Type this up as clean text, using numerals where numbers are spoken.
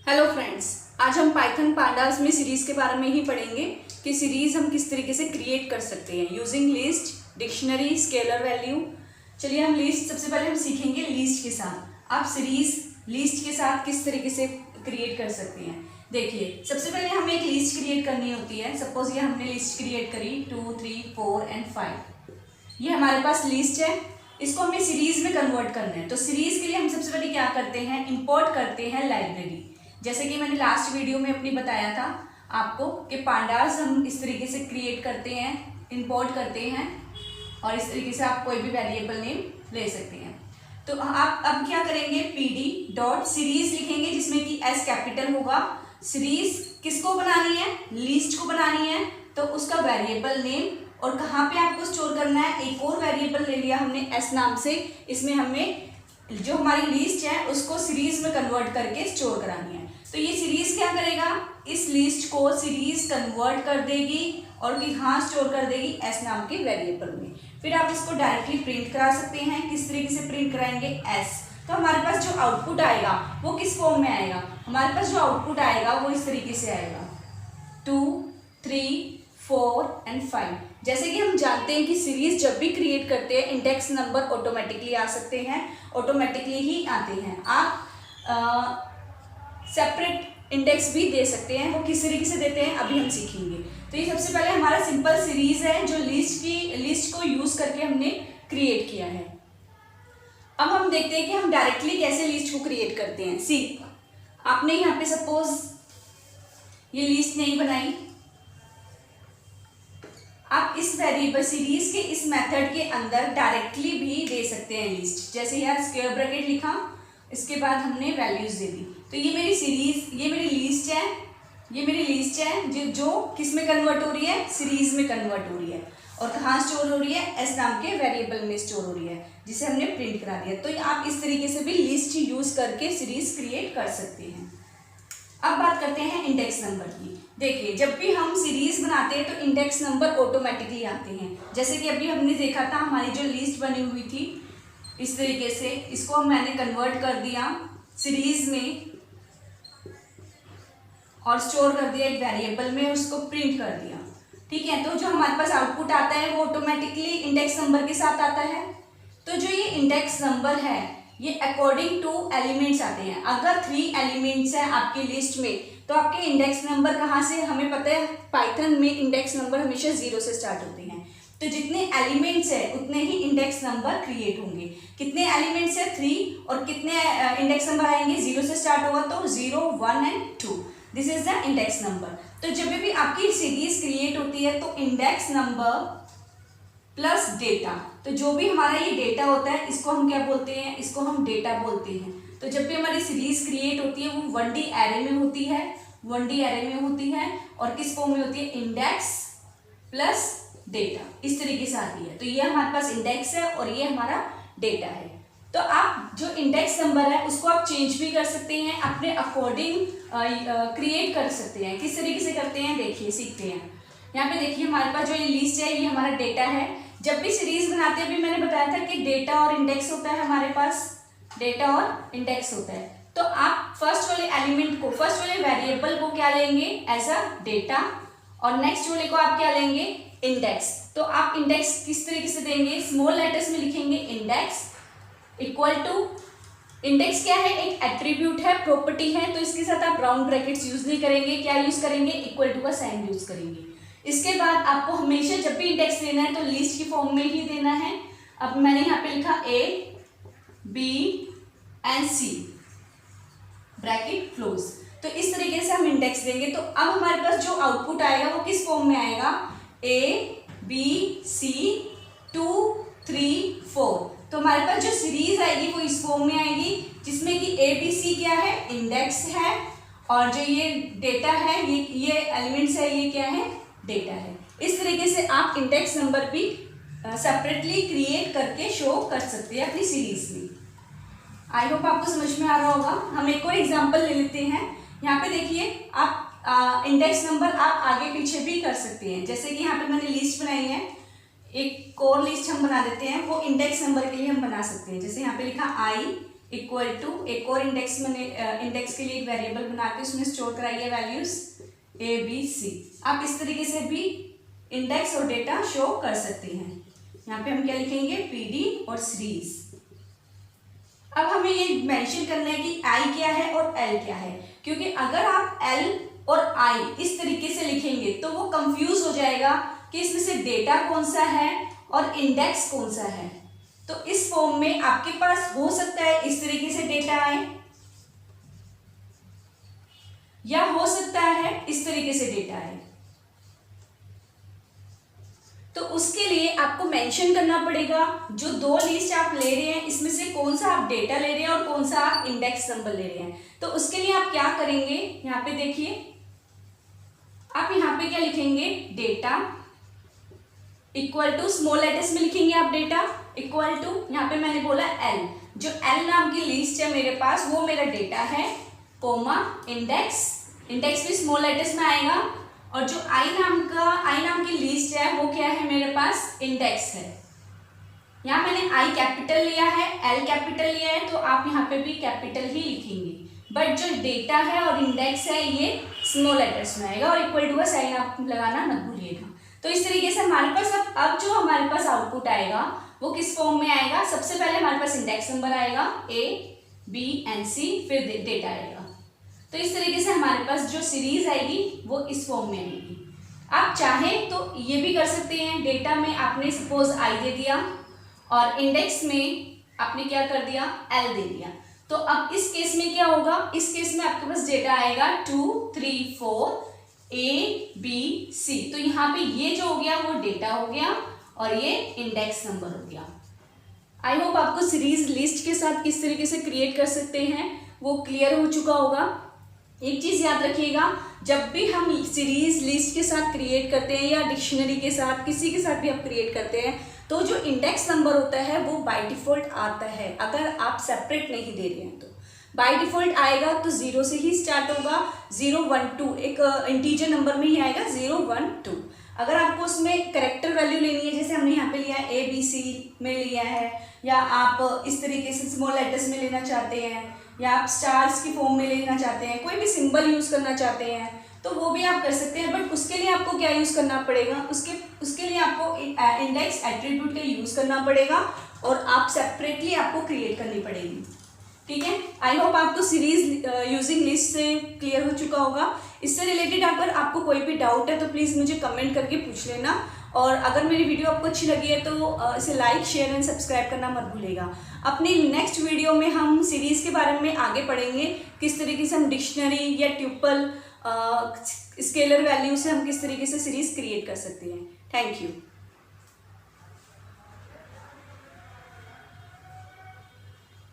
Hello friends, आज हम Python pandas में सीरीज के बारे में ही पढ़ेंगे कि सीरीज हम किस तरीके से क्रिएट कर सकते हैं using list, dictionary, scalar value. चलिए हम लिस्ट सबसे पहले हम सीखेंगे लिस्ट के साथ। आप सीरीज लिस्ट के साथ किस तरीके से क्रिएट कर सकते हैं। देखिए, सबसे पहले हमें एक लिस्ट क्रिएट करनी होती है। सपोज ये हमने लिस्ट क्रिएट करी 2, 3, 4 एंड 5। ये हमारे पास लिस्ट है, इसको हमें सीरीज में कन्वर्ट करना है। तो सीरीज के लिए हम सबसे पहले क्या करते हैं, इंपोर्ट करते हैं लाइब्रेरी। जैसे कि मैंने लास्ट वीडियो में अपनी बताया था आपको कि पांडास हम इस तरीके से क्रिएट करते हैं, इंपोर्ट करते हैं और इस तरीके से आप कोई भी वेरिएबल नेम ले सकते हैं। तो आप अब क्या करेंगे, pd डॉट सीरीज लिखेंगे जिसमें कि एस कैपिटल होगा। सीरीज किसको बनानी है, लिस्ट को बनानी है। तो उसका वेरिएबल नेम और कहाँ पे आपको स्टोर करना है, एक और वेरिएबल ले लिया हमने एस नाम से। इसमें हमें जो हमारी लिस्ट है उसको सीरीज में कन्वर्ट करके स्टोर करानी है। तो ये सीरीज क्या करेगा, इस लिस्ट को सीरीज कन्वर्ट कर देगी और कहाँ स्टोर कर देगी, एस नाम के वेरिएबल में। फिर आप इसको डायरेक्टली प्रिंट करा सकते हैं। किस तरीके से प्रिंट कराएंगे, एस। तो हमारे पास जो आउटपुट आएगा वो किस फॉर्म में आएगा, हमारे पास जो आउटपुट आएगा वो इस तरीके से आएगा 2, 3, 4 एंड 5। जैसे कि हम जानते हैं कि सीरीज जब भी क्रिएट करते हैं इंडेक्स नंबर ऑटोमेटिकली आ सकते हैं, ऑटोमेटिकली ही आते हैं। आप सेपरेट इंडेक्स भी दे सकते हैं, वो किस तरीके से देते हैं अभी हम सीखेंगे। तो ये सबसे पहले हमारा सिंपल सीरीज है जो लिस्ट को यूज करके हमने क्रिएट किया है। अब हम देखते हैं कि हम डायरेक्टली कैसे लिस्ट को क्रिएट करते हैं। सी, आपने यहाँ पे सपोज ये लिस्ट नहीं बनाई, आप इस वेरिएबल सीरीज के इस मेथड के अंदर डायरेक्टली भी दे सकते हैं लिस्ट। जैसे यहाँ स्क्वायर ब्रैकेट लिखा, इसके बाद हमने वैल्यूज दे दी। तो ये मेरी सीरीज, ये मेरी लिस्ट है, ये मेरी लिस्ट है जो किस में कन्वर्ट हो रही है, सीरीज में कन्वर्ट हो रही है। और कहाँ स्टोर हो रही है, एस नाम के वेरिएबल में स्टोर हो रही है जिसे हमने प्रिंट करा दिया। तो आप इस तरीके से भी लिस्ट यूज करके सीरीज क्रिएट कर सकते हैं। अब बात करते हैं इंडेक्स नंबर की। देखिए, जब भी हम सीरीज बनाते हैं तो इंडेक्स नंबर ऑटोमेटिकली आते हैं। जैसे कि अभी हमने देखा था हमारी जो लिस्ट बनी हुई थी इस तरीके से, इसको मैंने कन्वर्ट कर दिया सीरीज में और स्टोर कर दिया एक वेरिएबल में, उसको प्रिंट कर दिया। ठीक है, तो जो हमारे पास आउटपुट आता है वो ऑटोमेटिकली इंडेक्स नंबर के साथ आता है। तो जो ये इंडेक्स नंबर है ये अकॉर्डिंग टू एलिमेंट्स आते हैं। अगर 3 एलिमेंट्स हैं आपकी लिस्ट में तो आपके इंडेक्स नंबर कहाँ से, हमें पता है पाइथन में इंडेक्स नंबर हमेशा 0 से स्टार्ट होते हैं। तो जितने एलिमेंट्स है उतने ही इंडेक्स नंबर क्रिएट होंगे। कितने एलिमेंट्स है, 3, और कितने इंडेक्स नंबर आएंगे, 0 से स्टार्ट होगा तो 0, 1 and 2। This is the index number. तो जब भी आपकी सीरीज क्रिएट होती है तो इंडेक्स नंबर प्लस डेटा, तो जो भी हमारा ये डेटा होता है इसको हम क्या बोलते हैं, इसको हम डेटा बोलते हैं। तो जब भी हमारी सीरीज क्रिएट होती है वो 1D एरे में होती है, 1D एरे में होती है और किस फॉर्म में होती है, इंडेक्स प्लस डेटा, इस तरीके से आती है। तो ये हमारे पास इंडेक्स है और ये हमारा डेटा है। तो आप जो इंडेक्स नंबर है उसको आप चेंज भी कर सकते हैं, अपने अकॉर्डिंग क्रिएट कर सकते हैं। किस तरीके से करते हैं देखिए, सीखते हैं। यहाँ पे देखिए हमारे पास जो ये लिस्ट है ये हमारा डेटा है। जब भी सीरीज बनाते हैं, अभी मैंने बताया था कि डेटा और इंडेक्स होता है, हमारे पास डेटा और इंडेक्स होता है। तो आप फर्स्ट वाले एलिमेंट को, फर्स्ट वाले वेरिएबल को क्या लेंगे, एज अ डेटा, और नेक्स्ट वाले को आप क्या लेंगे, इंडेक्स। तो आप इंडेक्स किस तरीके से देंगे, स्मॉल लेटर्स में लिखेंगे इंडेक्स इक्वल टू, इंडेक्स क्या है, एक एट्रीब्यूट है, प्रॉपर्टी है, तो इसके साथ आप राउंड ब्रैकेट्स यूज नहीं करेंगे। क्या यूज करेंगे, इक्वल टू का साइन यूज करेंगे। इसके बाद आपको हमेशा जब भी इंडेक्स देना है तो लिस्ट की फॉर्म में ही देना है। अब मैंने यहाँ पे लिखा A, B and C bracket close. तो इस तरीके से हम इंडेक्स देंगे। तो अब हमारे पास जो आउटपुट आएगा वो किस फॉर्म में आएगा, A, B, C, 2, 3, 4। तो हमारे पास जो सीरीज आएगी वो इस फॉर्म में आएगी जिसमें कि A, B, C क्या है, इंडेक्स है, और जो ये डेटा है, ये एलिमेंट्स है, ये क्या है, डेटा है। इस तरीके से आप इंडेक्स नंबर भी सेपरेटली क्रिएट करके शो कर सकते हैं अपनी सीरीज में। आई होप आपको समझ में आ रहा होगा। हम एक और एग्जांपल ले लेते हैं। यहाँ पे देखिए, आप इंडेक्स नंबर आप आगे पीछे भी कर सकते हैं। जैसे कि यहाँ पे मैंने लिस्ट बनाई है, एक और लिस्ट हम बना देते हैं, वो इंडेक्स नंबर के लिए हम बना सकते हैं। जैसे यहाँ पे लिखा I इक्वल टू एक और इंडेक्स के लिए एक वेरिएबल बना के उसमें स्टोर कराइए वैल्यूज ABC। आप इस तरीके से भी इंडेक्स और डेटा शो कर सकते हैं। यहाँ पे हम क्या लिखेंगे, PD और सीरीज। अब हमें ये मेंशन करना है कि I क्या है और L क्या है, क्योंकि अगर आप L और I इस तरीके से लिखेंगे तो वो कंफ्यूज हो जाएगा कि इसमें से डेटा कौन सा है और इंडेक्स कौन सा है। तो इस फॉर्म में आपके पास हो सकता है इस तरीके से डेटा आए, या हो सकता है इस तरीके से डेटा आए। तो उसके लिए आपको मेंशन करना पड़ेगा जो दो लिस्ट आप ले रहे हैं इसमें से कौन सा आप डेटा ले रहे हैं और कौन सा आप इंडेक्स नंबर ले रहे हैं। तो उसके लिए आप क्या करेंगे, यहाँ पे देखिए, आप यहाँ पे क्या लिखेंगे, data equal to, small letters में लिखेंगे आप डेटा इक्वल टू, यहाँ पे मैंने बोला L, जो L नाम की लिस्ट है मेरे पास वो मेरा डेटा है, कोमा इंडेक्स, इंडेक्स भी स्मॉल लेटर्स में आएगा, और जो I नाम की लिस्ट है वो क्या है मेरे पास, इंडेक्स है। यहाँ मैंने I कैपिटल लिया है, L कैपिटल लिया है, तो आप यहाँ पे भी कैपिटल ही लिखेंगे, बट जो डेटा है और इंडेक्स है ये स्मॉल लेटर्स में आएगा, और इक्वल टू का साइन आप लगाना मत भूलिएगा। तो इस तरीके से हमारे पास अब जो हमारे पास आउटपुट आएगा वो किस फॉर्म में आएगा, सबसे पहले हमारे पास इंडेक्स नंबर आएगा A, B and C, फिर डेटा आएगा। तो इस तरीके से हमारे पास जो सीरीज आएगी वो इस फॉर्म में आएगी। आप चाहें तो ये भी कर सकते हैं, डेटा में आपने सपोज I दे दिया और इंडेक्स में आपने क्या कर दिया, L दे दिया। तो अब इस केस में क्या होगा, इस केस में आपके पास डेटा आएगा 2, 3, 4 A, B, C। तो यहाँ पे ये जो हो गया वो डेटा हो गया और ये इंडेक्स नंबर हो गया। आई होप आपको सीरीज लिस्ट के साथ किस तरीके से क्रिएट कर सकते हैं वो क्लियर हो चुका होगा। एक चीज़ याद रखिएगा, जब भी हम सीरीज लिस्ट के साथ क्रिएट करते हैं या डिक्शनरी के साथ किसी के साथ भी आप क्रिएट करते हैं तो जो इंडेक्स नंबर होता है वो बाय डिफ़ॉल्ट आता है, अगर आप सेपरेट नहीं दे रहे हैं तो बाय डिफ़ॉल्ट आएगा तो 0 से ही स्टार्ट होगा, 0, 1, 2 एक इंटीजर नंबर में ही आएगा 0, 1, 2। अगर आपको उसमें करेक्टर वैल्यू लेनी है, जैसे हमने यहाँ पे लिया है ABC में लिया है, या आप इस तरीके से स्मॉल लेटर्स में लेना चाहते हैं, या आप स्टार्स की फॉर्म में लेना चाहते हैं, कोई भी सिंबल यूज़ करना चाहते हैं तो वो भी आप कर सकते हैं। बट उसके लिए आपको क्या यूज़ करना पड़ेगा, उसके लिए आपको इंडेक्स एट्रीब्यूट का यूज़ करना पड़ेगा और आप सेपरेटली आपको क्रिएट करनी पड़ेगी। ठीक है, आई होप आपको सीरीज यूजिंग लिस्ट से क्लियर हो चुका होगा। इससे रिलेटेड अगर आपको कोई भी डाउट है तो प्लीज़ मुझे कमेंट करके पूछ लेना, और अगर मेरी वीडियो आपको अच्छी लगी है तो इसे लाइक, शेयर एंड सब्सक्राइब करना मत भूलिएगा। अपनी नेक्स्ट वीडियो में हम सीरीज़ के बारे में आगे पढ़ेंगे, किस तरीके से हम डिक्शनरी या ट्यूपल स्केलर वैल्यू से हम किस तरीके से सीरीज़ क्रिएट कर सकते हैं। Thank you.